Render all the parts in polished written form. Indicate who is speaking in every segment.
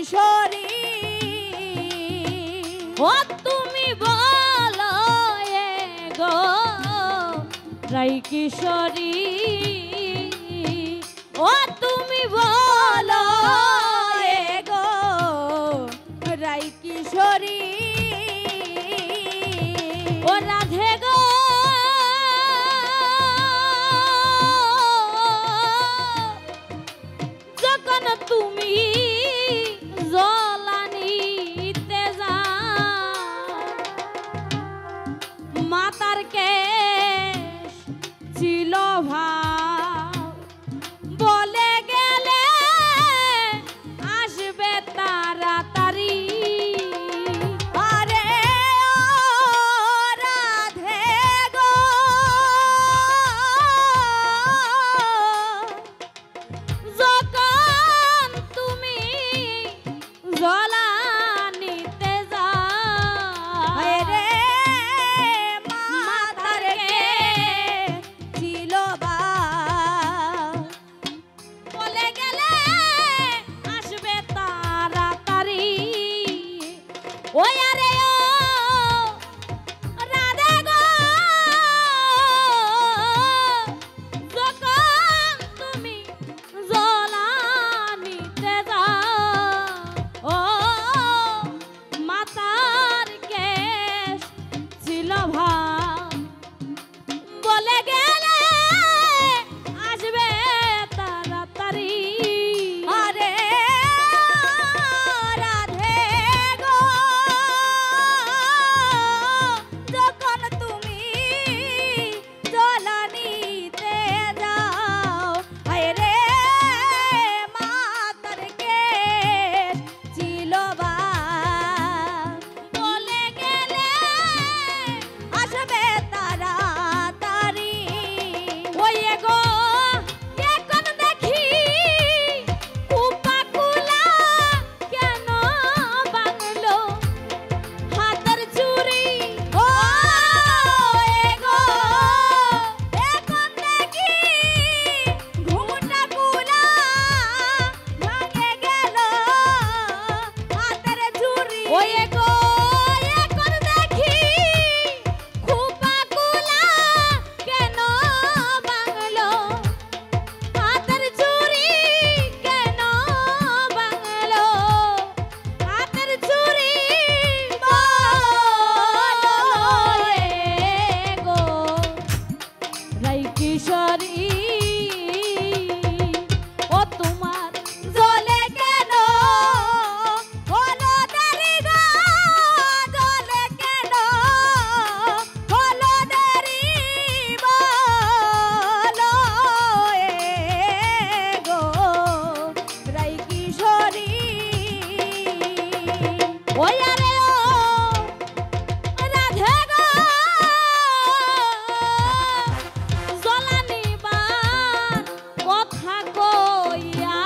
Speaker 1: কিশোরী ও তুমি বলো গো রাই কিশোরী ও তুমি বলো গো রাই কিশোরী ও রাধে গো যখন তুমি জলানিতে যাও মাতার কেশ ছিল ভাব বলে গেলে আসবে তাড়াতাড়ি আরে ও রাধে গো যখন তুমি জলানিতে যাও রে মাতার কেশ ছিল ভাব বলে গেলে আসবে তাড়াতাড়ি ওই আরে ও রাধে গো যখন তুমি জলানিতে যাও ও মাতার কেশ ছিল ভাব বলে গেলে আসবে তাড়াতাড়ি আরে রাধে গো যখন তুমি জলানিতে যাও হায় রে মাতার কেশ ছিল ভাব বলে গেলে আসবে তাড়াতাড়ি ওই গো এখন দেখি কুপাকুলা কেন বাংলো হাতের চুরি ও গো এখন দেখি ঘুমটাকুলা ভাঙে গেল হাতের চুরি ওই গো এখন দেখি কুপাকুলা কেন বাংলো হাতের চুরি কেন বাংলো হাতের চুরি বলো গো রাই কিশোরী ও তোমার জ্বলে কেন হলো দেরি গো জ্বলে কেন হলো দেরি বলো গো রাই কিশোরী ওই আরে ও রাধে গো জলানিবার কথা কইয়া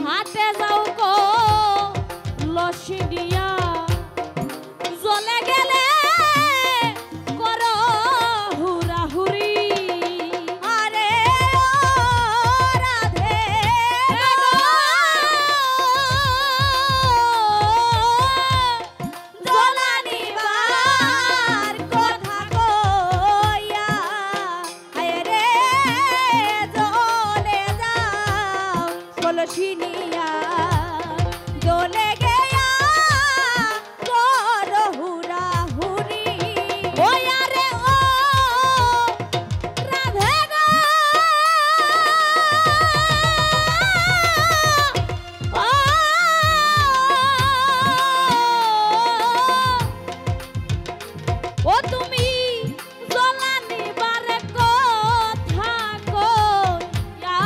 Speaker 1: হাটে যাও গো লসি দিয়া জ্বলে গেলে করো হুরাহুরি আরে ও রাধে গো জলানিবার কথা কইয়া হায় রে জ্বলে যাও কলসি নিয়া জ্বলে গেয়া করো হুরাহুরি ওই আরে ও রাধে গো ও তুমি জলানিবার কথা কইয়া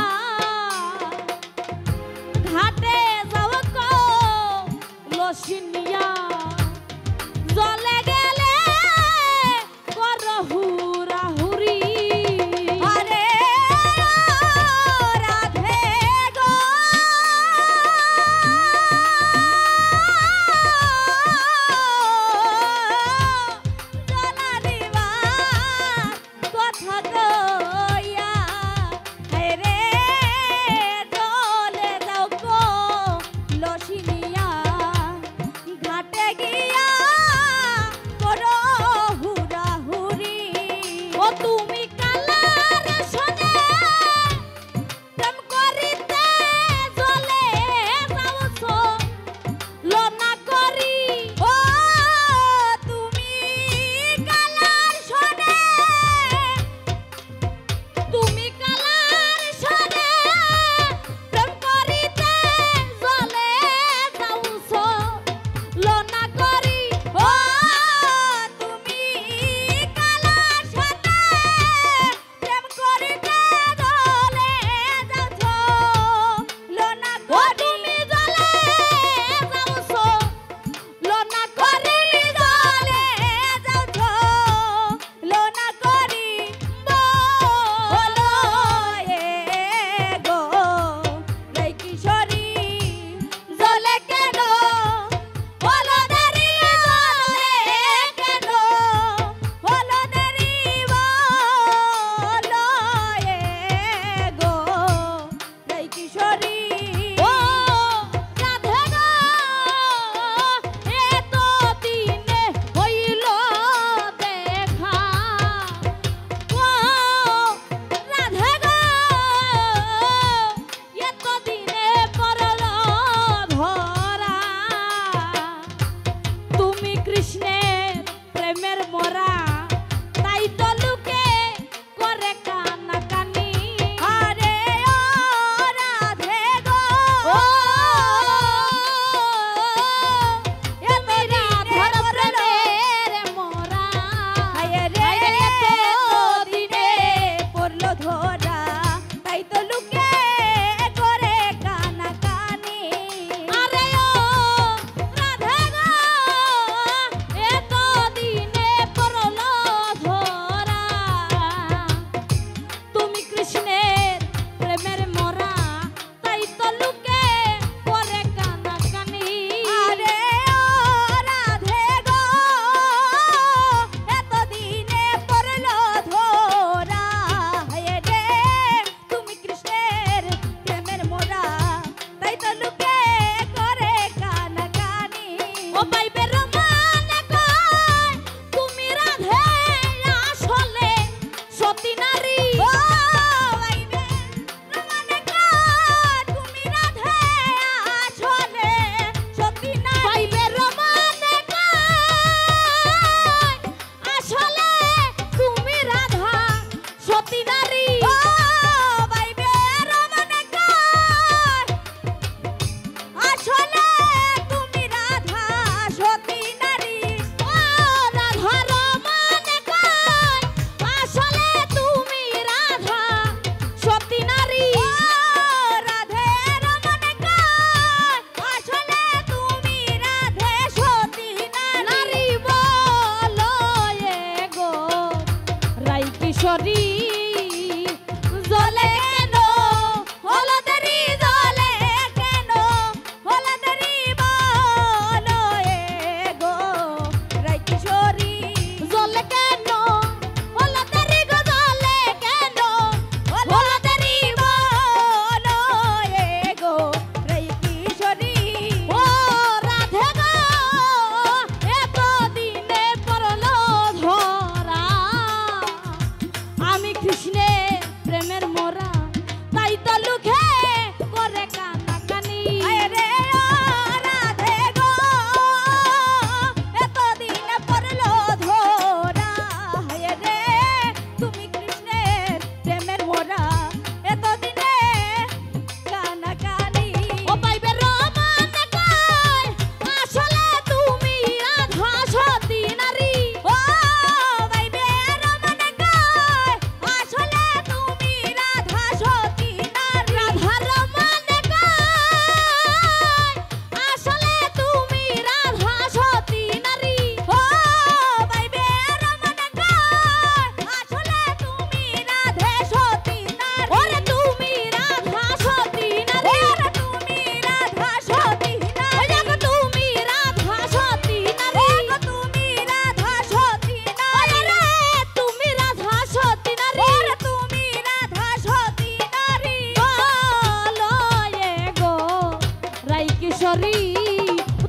Speaker 1: কিশোরী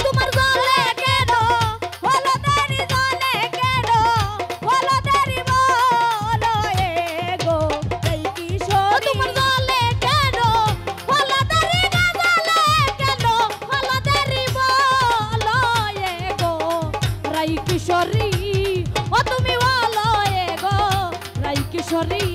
Speaker 1: তোমার জলে কেন হলদেরি জলে কেন হলদেরি বলো এ গো এই কিশোরী তোমার জলে কেন হলদেরি না জলে কেন হলদেরি বলো এ গো রাই কিশোরী ও তুমি বলো এ গো রাই কিশোরী